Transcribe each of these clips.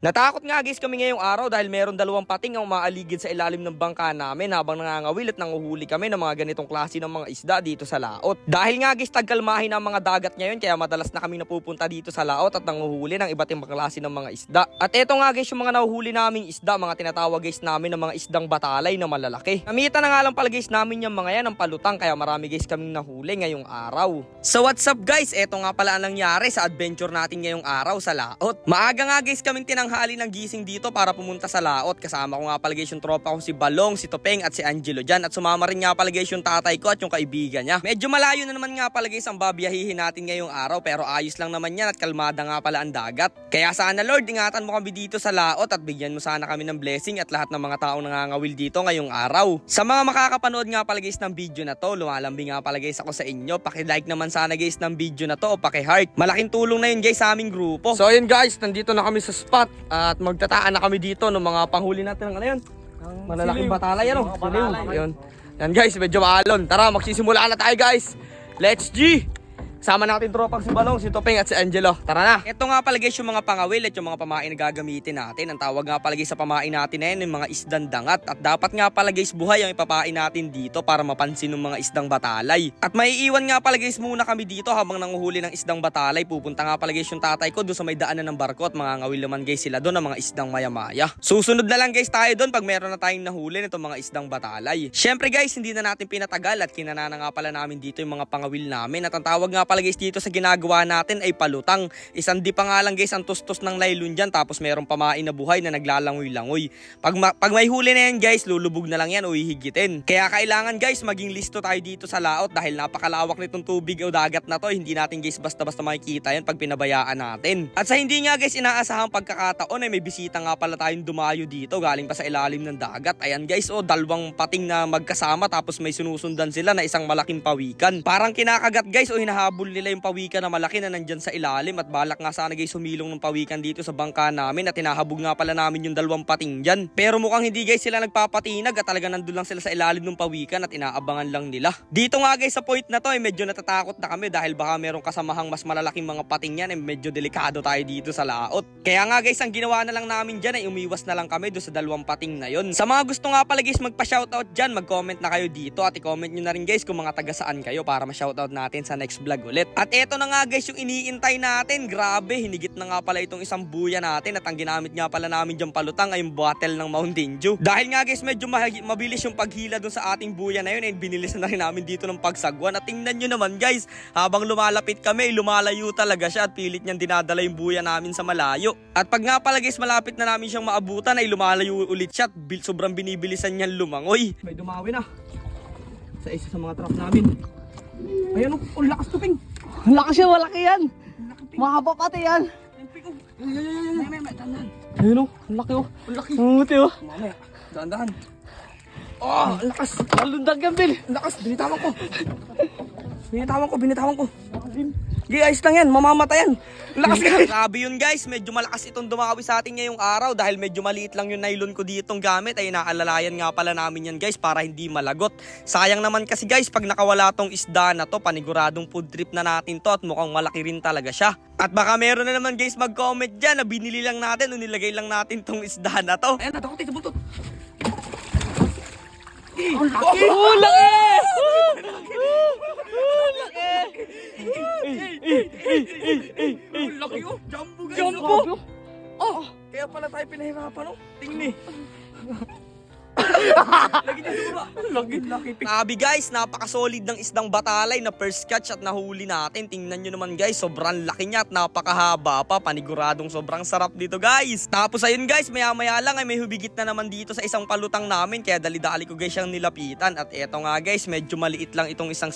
Natakot nga guys kami ngayong araw dahil meron dalawang pating ang umaaligid sa ilalim ng bangka namin habang nangangawil at nanguhuli kami ng mga ganitong klase ng mga isda dito sa laot. Dahil nga guys tagkalmahin ang mga dagat ngayon kaya madalas na kami napupunta dito sa laot at nanguhuli ng iba't ibang klase ng mga isda. At eto nga guys yung mga nahuhuli naming isda, mga tinatawag guys namin ng mga isdang batalay na malalaki. Namita na nga lang pala guys namin yung mga yan ng palutang kaya marami guys kaming nahuli ngayong araw. So what's up guys, eto nga pala ang nangyari sa adventure natin ngayong araw sa laot. Maaga nga guys kaming tinanghali ng gising dito para pumunta sa laot. Kasama ko nga pala guys yung tropa ko si Balong, si Topeng at si Angelo dyan. At sumama rin nga pala guys yung tatay ko at yung kaibigan niya. Medyo malayo na naman nga pala guys ang babiyahihin natin ngayong araw pero ayos lang naman yan at kalmada nga pala ang dagat. Kaya sana Lord, ingatan mo kami dito sa laot at bigyan mo sana kami ng blessing at lahat ng mga taong nangangawil dito ngayong araw. Sa mga makakapanood nga pala guys ng video na to, lumalambing nga pala guys ako sa inyo. Paki-like naman sana guys ng video na to o paki-heart. Malaking tulong na yun guys sa aming grupo. So yun guys, nandito na kami sa spot at magtataan na kami dito ng mga panghuli natin ng ano yun? Malalaking batalay ano? Siliw. Ayun. Yan guys, medyo maalon. Tara, magsisimula na tayo guys. Let's G! Sama natin tropang si Balong, si Topeng at si Angelo. Tara na! Ito nga pala guys yung mga pangawil at yung mga pamain na gagamitin natin. Ang tawag nga pala guys sa pamain natin na yun, yung mga isdang dangat. At dapat nga pala guys buhay ang ipapain natin dito para mapansin ng mga isdang batalay. At maiiwan nga pala guys muna kami dito habang nanguhuli ng isdang batalay. Pupunta nga pala guys yung tatay ko doon sa may daanan ng barko at mga ngawil naman guys sila doon ng mga isdang maya-maya. Susunod na lang guys tayo doon pag meron na tayong nahuli nitong mga isdang batalay. Syempre guys, hindi na natin pinatagal at kinanana nga pala namin dito yung mga pangawil namin. At ang tawag nga pala guys dito sa ginagawa natin ay palutang. Isang di pa nga lang guys ang tustos ng laylon dyan tapos merong pamain na buhay na naglalangoy-langoy. Pag may huli na yan guys, lulubog na lang yan o hihigitin. Kaya kailangan guys maging listo tayo dito sa laot dahil napakalawak nitong tubig o dagat na to. Hindi natin guys basta-basta makikita yan pag pinabayaan natin. At sa hindi nga guys inaasahang pagkakataon ay may bisita nga pala tayong dumayo dito galing pa sa ilalim ng dagat. Ayan guys dalawang pating na magkasama tapos may sinusundan sila na isang malaking pawikan. Parang kinakagat guys o hinahabol nila yung pawikan na malaki na nandyan sa ilalim at balak nga sana guys humilong ng pawikan dito sa bangka namin at tinahabog nga pala namin yung dalawang pating dyan. Pero mukhang hindi guys sila nagpapatinag at talaga nandun lang sila sa ilalim ng pawikan at inaabangan lang nila. Dito nga guys sa point na to ay medyo natatakot na kami dahil baka merong kasamahang mas malalaking mga pating yan ay medyo delikado tayo dito sa laot. Kaya nga guys ang ginawa na lang namin dyan ay umiwas na lang kami doon sa dalawang pating na yon. Sa mga gusto nga pala guys magpa-shoutout dyan, mag-comment na kayo dito at i-comment nyo na rin guys kung mga taga saan kayo para ma-shoutout natin sa next vlog ulit. At eto na nga guys yung iniintay natin. Grabe, hinigit na nga pala itong isang buya natin at ang ginamit nga pala namin dyan palutang ay yung bottle ng Mountain Dew. Dahil nga guys medyo mabilis yung paghila dun sa ating buya na yun ay binilisan na rin namin dito ng pagsagwan. At tingnan nyo naman guys, habang lumalapit kami lumalayo talaga siya at pilit niyang dinadala yung buya namin sa malayo. At pag nga pala guys malapit na namin siyang maabutan ay lumalayo ulit siya at sobrang binibilisan niyang lumangoy. May dumawi na sa isa sa mga trap namin. Ayan o, lakas Tuping. Laki siya, malaki yan. Mahaba pati yan. Ayun o, ang laki o. Ang laki. Mamuti o. Mamaya, dahan-dahan. Oh, ang lakas. Malundag yan, Bill. Ang lakas, binitawan ko. Di, ayos lang yan, mamamatayan. Lakas ka. Grabe yun guys, medyo malakas itong dumawi sa atin ngayong araw dahil medyo maliit lang yung nylon ko ditong gamit ay naalalayan nga pala namin yan guys para hindi malagot. Sayang naman kasi guys pag nakawala tong isda na to, paniguradong food trip na natin to at mukhang malaki rin talaga siya. At baka meron na naman guys mag-comment dyan na binili lang natin o nilagay lang natin tong isda na to. Ayan, natakot ito butot. Oh, laki! Oh, laki! Laki oh! Jumbo guys! Jumbo! Oh! Kaya pala tayo pinahirapan oh! Tingni! Lagi niya sa baba! Laki! Grabe guys! Napaka-solid ng isdang batalay na first catch at nahuli natin. Tingnan nyo naman guys, sobrang laki niya at napakahaba pa. Paniguradong sobrang sarap dito guys. Tapos ayun guys, maya-maya lang ay may hubigit na naman dito sa isang palutang namin. Kaya dali-dali ko guys siyang nilapitan. At eto nga guys, medyo maliit lang itong isang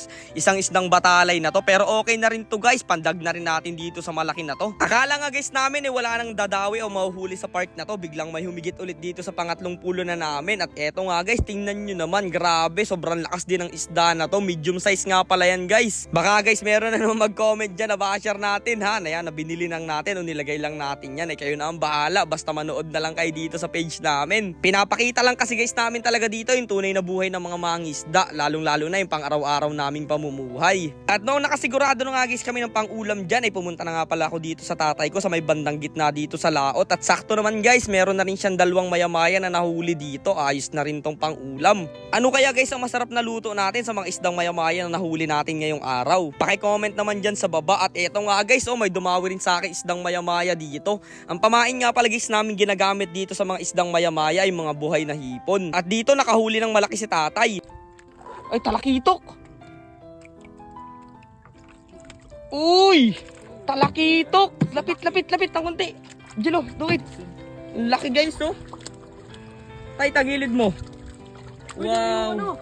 isdang batalay na to. Pero okay na rin to guys, pandag na rin natin dito sa malaki na to. Akala nga guys namin wala nang dadawi o mahuhuli sa part na to. Biglang may humigit ulit dito sa pangatlong pulo na namin. At eto nga guys, tingnan nyo naman, grabe, sobrang lakas din ng isda na to. Medium size nga pala yan guys. Baka guys, meron na naman mag-comment dyan na baka share natin ha, na yan, na binili lang natin o nilagay lang natin yan. Kayo na ang bahala, basta manood na lang kayo dito sa page namin. Pinapakita lang kasi guys namin talaga dito yung tunay na buhay ng mga mangingisda, lalong-lalo na yung pang araw-araw naming pamumuhay. At noong nakasigurado na nga guys kami ng pang-ulam dyan, ay pumunta na nga pala ako dito sa tatay ko sa may bandang gitna dito sa laot. At sakto naman guys, meron na rin siyang dalawang maya-maya na nahuli dito. Ayos na rin tong pang-ulam. Ano kaya guys ang masarap na luto natin sa mga isdang maya-maya na nahuli natin ngayong araw? Paki-comment naman dyan sa baba. At eto nga guys, may dumawi rin sa akin isdang maya-maya dito. Ang pamain nga pala guys namin ginagamit dito sa mga isdang maya-maya ay mga buhay na hipon. At dito nakahuli ng malaki si tatay. Ay, talakitok! Uy! Talakitok! Lapit ng konti. Jelo, do it. Laki guys, no? Tay, tagilid mo. Wow.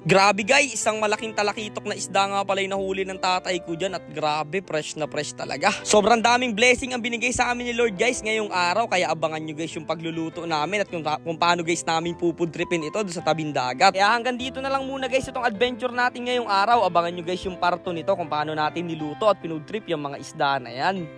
Grabe guys, isang malaking talakitok na isda nga pala yung nahuli ng tatay ko dyan. At grabe, fresh na fresh talaga. Sobrang daming blessing ang binigay sa amin ni Lord guys ngayong araw. Kaya abangan nyo guys yung pagluluto namin at kung paano guys namin pupudripin ito doon sa tabing dagat. Kaya hanggang dito na lang muna guys itong adventure natin ngayong araw. Abangan nyo guys yung parto nito kung paano natin niluto at pinudrip yung mga isda na yan.